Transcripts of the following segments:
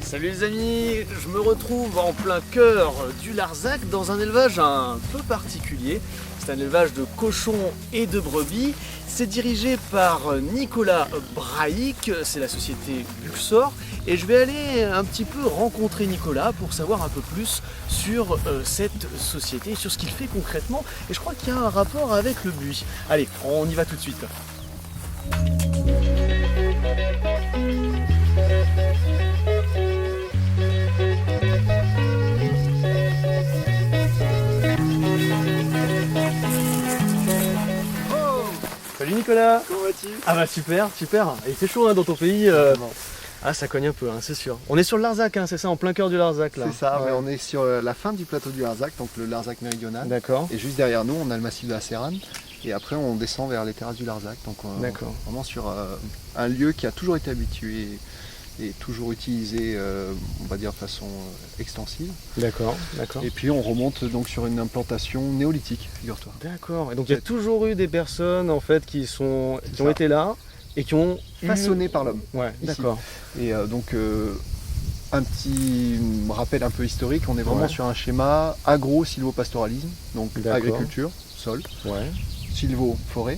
Salut les amis, je me retrouve en plein cœur du Larzac dans un élevage un peu particulier. C'est un élevage de cochons et de brebis. C'est dirigé par Nicolas Brahic, c'est la société Luxor. Et je vais aller un petit peu rencontrer Nicolas pour savoir un peu plus sur cette société, sur ce qu'il fait concrètement. Et je crois qu'il y a un rapport avec le buis. Allez, on y va tout de suite. Salut Nicolas. Comment vas-tu? Ah bah super, super. Il fait chaud hein, dans ton pays. Ah ça cogne un peu, hein, c'est sûr. On est sur le Larzac, hein, c'est ça, en plein cœur du Larzac là. C'est ça, Ouais. mais on est sur la fin du plateau du Larzac, donc le Larzac méridional. D'accord. Et juste derrière nous, on a le massif de la Séranne. Et après, on descend vers les terrasses du Larzac. Donc D'accord. vraiment sur un lieu qui a toujours été habitué et toujours utilisé, on va dire, de façon extensive. D'accord, d'accord. Et puis on remonte donc sur une implantation néolithique, figure-toi. D'accord. Et donc il y a toujours eu des personnes en fait qui ont été là et qui ont Façonné par l'homme. Ouais, ici. d'accord. Et donc un petit rappel un peu historique, on est vraiment Ouais. sur un schéma agro-sylvopastoralisme, donc D'accord. agriculture, sol, Ouais. sylvo-forêt,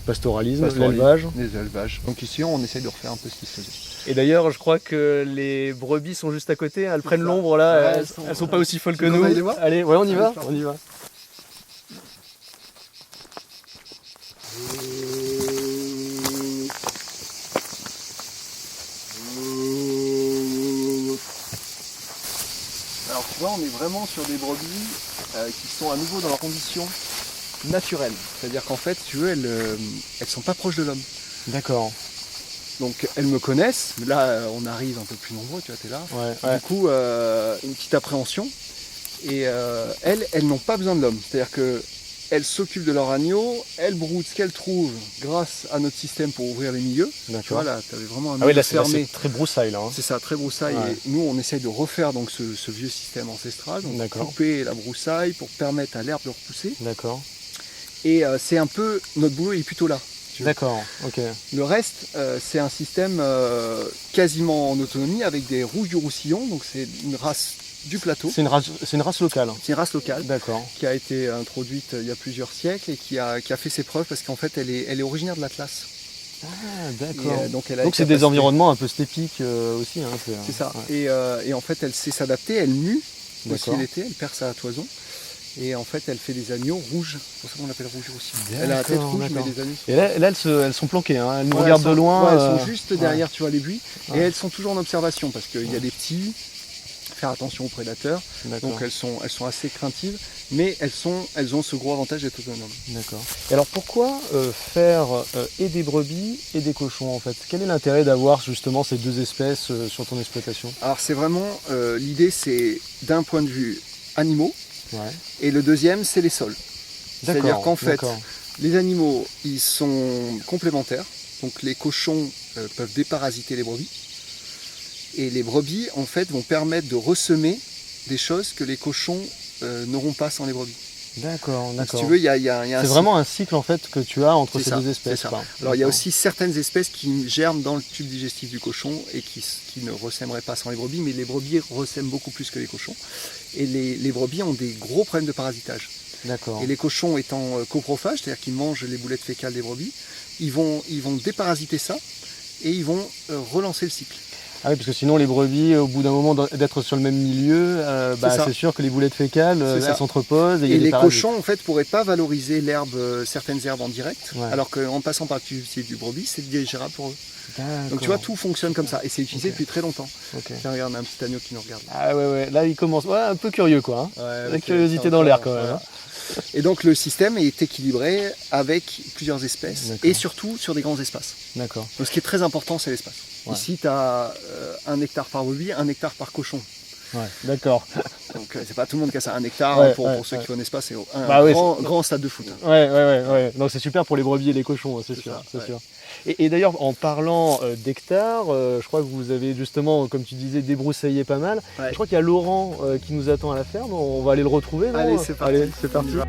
Pastoralisme, pastoralisme, l'élevage. les élevages. Donc ici on essaye de refaire un peu ce qui se faisait. Et d'ailleurs, je crois que les brebis sont juste à côté, elles prennent ça. l'ombre là, Ouais, elles sont pas aussi folles que Tu veux nous. qu'on aille les voir Allez, ouais, on y Allez, va, c'est parti. on y va. Alors tu vois, on est vraiment sur des brebis qui sont à nouveau dans leurs conditions naturelles. C'est-à-dire qu'en fait, si tu veux, elles sont pas proches de l'homme. D'accord. Donc elles me connaissent, mais là on arrive un peu plus nombreux, tu vois, t'es là. Ouais, ouais. Du coup, une petite appréhension. Et elles n'ont pas besoin de l'homme. C'est-à-dire qu'elles s'occupent de leur agneau, elles broutent ce qu'elles trouvent grâce à notre système pour ouvrir les milieux. Tu vois, D'accord. là, tu avais vraiment un Ah oui, milieu là c'est fermé. très broussaille là. Hein. C'est ça, très broussaille. Ouais. Et nous, on essaye de refaire donc ce vieux système ancestral. Donc D'accord. couper la broussaille pour permettre à l'herbe de repousser. D'accord. Et c'est un peu, notre boulot est plutôt là. D'accord, ok. Le reste, c'est un système quasiment en autonomie avec des rouges du Roussillon. Donc c'est une race du plateau. C'est une race locale. C'est une race locale D'accord. qui a été introduite il y a plusieurs siècles et qui a fait ses preuves parce qu'en fait elle est originaire de l'Atlas. Ah, Et, d'accord. donc elle a Donc c'est capacité- des environnements un peu stépiques aussi. Hein, C'est ça. Ouais. Et en fait elle sait s'adapter, elle mue aussi D'accord. l'été, elle perd sa toison. Et en fait elle fait des agneaux rouges. C'est pour ça qu'on l'appelle rouge aussi. Elle a la tête D'accord, rouge mais d'accord. les agneaux sont... Et là elles sont planquées, hein. Elles nous Ouais, regardent elles de sont- loin. ouais, elles sont juste derrière, tu vois, les buis. Ouais. Et elles sont toujours en observation parce qu'il y a des petits. Faire attention aux prédateurs. D'accord. Donc elles sont assez craintives, mais elles ont ce gros avantage d'être autonomes. D'accord. Et alors pourquoi faire et des brebis et des cochons en fait? Quel est l'intérêt d'avoir justement ces deux espèces sur ton exploitation? Alors c'est vraiment, l'idée c'est d'un point de vue animaux, Ouais. et le deuxième c'est les sols. C'est-à-dire D'accord. qu'en fait, D'accord. les animaux ils sont complémentaires, donc les cochons peuvent déparasiter les brebis, et les brebis en fait vont permettre de ressemer des choses que les cochons n'auront pas sans les brebis. D'accord, Donc, d'accord. si tu veux, il y a un C'est cycle. vraiment un cycle en fait que tu as entre C'est ces ça, deux espèces. c'est ça. quoi. Alors il y a D'accord. aussi certaines espèces qui germent dans le tube digestif du cochon et qui ne ressèmeraient pas sans les brebis, mais les brebis ressèment beaucoup plus que les cochons. Et les brebis ont des gros problèmes de parasitage. D'accord. Et les cochons étant coprophages, c'est-à-dire qu'ils mangent les boulettes fécales des brebis, ils vont déparasiter ça et ils vont relancer le cycle. Ah oui, parce que sinon les brebis, au bout d'un moment d'être sur le même milieu, ça. c'est sûr que les boulettes fécales, C'est ça. elles s'entreposent. il y a Et des les parasites. cochons en fait pourraient pas valoriser l'herbe, certaines herbes en direct, Ouais. alors qu'en passant par le tube digestif du brebis, c'est digérable pour eux. D'accord. Donc tu vois, tout fonctionne comme ça et c'est utilisé Ok. depuis très longtemps. Ok. Tiens, regarde, on a un petit agneau qui nous regarde. Ah ouais, ouais, là il commence, ouais, un peu curieux quoi. Hein. Ouais, La ok, curiosité c'est dans l'air encore- quand même. voilà. Hein. Et donc le système est équilibré avec plusieurs espèces D'accord. et surtout sur des grands espaces. D'accord. Donc ce qui est très important, c'est l'espace. Ouais. Ici, tu as 1 hectare par brebis, 1 hectare par cochon. Ouais, d'accord. Donc c'est pas tout le monde qui a ça, 1 hectare. Ouais, pour ouais, ceux ouais. qui connaissent pas, c'est un Bah oui, grand stade de foot. Ouais, ouais, ouais, ouais. Donc c'est super pour les brebis et les cochons, c'est C'est sûr, ça, c'est ouais. sûr. Et d'ailleurs, en parlant d'hectares, je crois que vous avez justement, comme tu disais, débroussaillé pas mal. Ouais. Je crois qu'il y a Laurent qui nous attend à la ferme. On va aller le retrouver. Non Allez, c'est parti. Allez, c'est parti. On y va.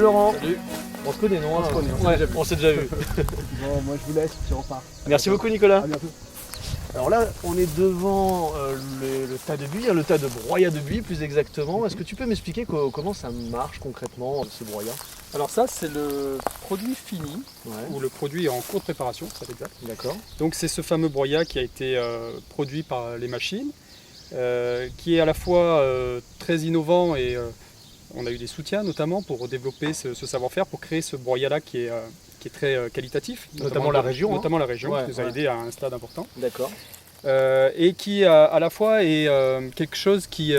Laurent. Salut. On se connaît, non? On se connaît, On s'est déjà vu. Bon, moi je vous laisse, tu repars. Merci beaucoup, Nicolas. À bientôt. Alors là, on est devant le tas de buis, le tas de broyat de buis plus exactement. Est-ce que tu peux m'expliquer comment ça marche concrètement, ce broyat? Alors ça, c'est le produit fini, Ouais, ou le produit en cours de préparation, c'est exact. d'accord. Donc c'est ce fameux broyat qui a été produit par les machines, qui est à la fois très innovant et on a eu des soutiens notamment pour développer ce savoir-faire, pour créer ce broyat-là qui est très qualitatif. Notamment la région, hein. Notamment la région, Ouais, qui nous a ouais. aidé à un stade important. D'accord. Et qui à la fois est quelque chose qui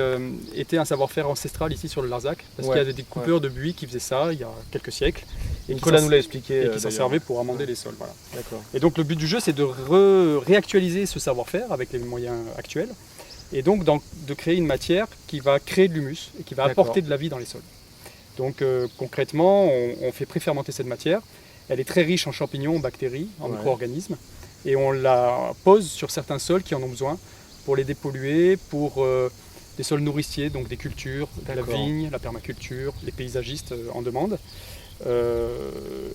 était un savoir-faire ancestral ici sur le Larzac, parce Ouais, qu'il y a des coupeurs de buis qui faisaient ça il y a quelques siècles, et Nicolas nous l'a expliqué. qui s'en d'ailleurs. servaient pour amender les sols. Voilà. D'accord. Et donc le but du jeu, c'est de réactualiser ce savoir-faire avec les moyens actuels, et donc de créer une matière qui va créer de l'humus et qui va D'accord. apporter de la vie dans les sols. Donc concrètement, on fait préfermenter cette matière. Elle est très riche en champignons, en bactéries, en Ouais. micro-organismes, et on la pose sur certains sols qui en ont besoin pour les dépolluer, pour des sols nourriciers, donc des cultures, de la D'accord. vigne, la permaculture, les paysagistes en demandent.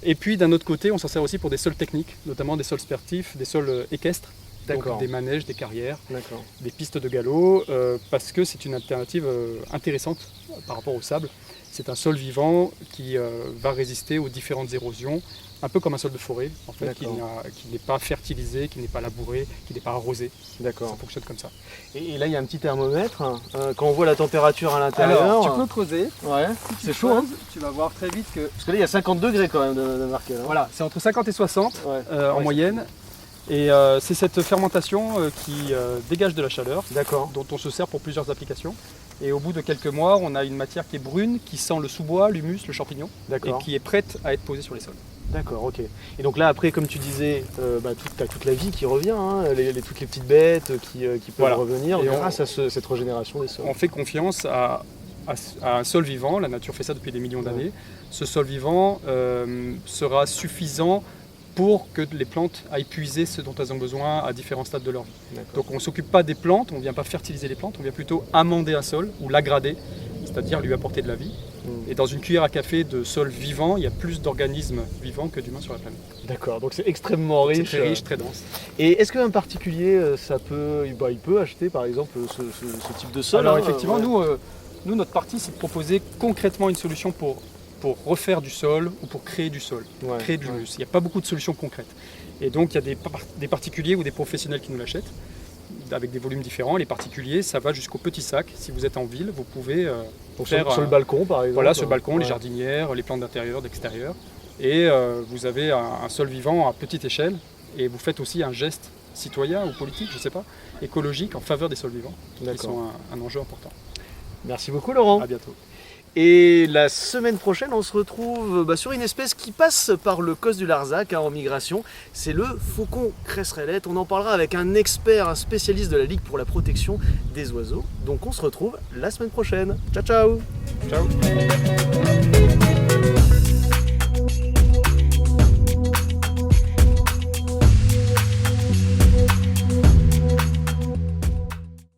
Et puis d'un autre côté, on s'en sert aussi pour des sols techniques, notamment des sols sportifs, des sols équestres, D'accord. donc des manèges, des carrières, D'accord. des pistes de galop, parce que c'est une alternative intéressante par rapport au sable. C'est un sol vivant qui va résister aux différentes érosions, un peu comme un sol de forêt, en fait, qui D'accord. n'est pas fertilisé, qui n'est pas labouré, qui n'est pas arrosé. Ça D'accord. fonctionne comme ça. Et là, il y a un petit thermomètre. Quand on voit la température à l'intérieur. Alors, tu peux creuser. Ouais, c'est chaud, hein? Tu vas voir très vite que Parce que là, il y a 50 degrés quand même de marqué. Là. voilà, c'est entre 50 et 60 Ouais. en Ouais, moyenne. Et c'est cette fermentation qui dégage de la chaleur, D'accord. dont on se sert pour plusieurs applications. Et au bout de quelques mois, on a une matière qui est brune, qui sent le sous-bois, l'humus, le champignon, et D'accord. qui est prête à être posée sur les sols. D'accord, ok. Et donc là, après, comme tu disais, t'as toute la vie qui revient, hein, toutes les petites bêtes qui peuvent Voilà. revenir Et grâce à cette régénération des sols. On fait confiance à un sol vivant, la nature fait ça depuis des millions d'années. Ce sol vivant sera suffisant pour que les plantes aillent puiser ce dont elles ont besoin à différents stades de leur vie. D'accord. Donc on ne s'occupe pas des plantes, on ne vient pas fertiliser les plantes, on vient plutôt amender un sol ou l'agrader, c'est-à-dire lui apporter de la vie. Et dans une cuillère à café de sol vivant, il y a plus d'organismes vivants que d'humains sur la planète. D'accord, donc c'est extrêmement riche. C'est très riche, très dense. Et est-ce qu'un particulier, il peut acheter par exemple ce type de sol? Alors hein, effectivement, ouais. nous, notre partie, c'est de proposer concrètement une solution pour refaire du sol ou pour créer du sol, Ouais, créer de ouais. l'humus. Il n'y a pas beaucoup de solutions concrètes. Et donc il y a des particuliers ou des professionnels qui nous l'achètent avec des volumes différents. Les particuliers, ça va jusqu'au petit sac. Si vous êtes en ville, vous pouvez Donc faire sur le balcon par exemple. voilà, sur le balcon, les Ouais. jardinières, les plantes d'intérieur, d'extérieur. Et vous avez un sol vivant à petite échelle. Et vous faites aussi un geste citoyen ou politique, je ne sais pas, écologique en faveur des sols vivants, qui D'accord. sont un enjeu important. Merci beaucoup Laurent. À bientôt. Et la semaine prochaine, on se retrouve sur une espèce qui passe par le cos du Larzac en migration. C'est le faucon cresserellette. On en parlera avec un expert, un spécialiste de la Ligue pour la protection des oiseaux. Donc on se retrouve la semaine prochaine. Ciao ciao. Ciao.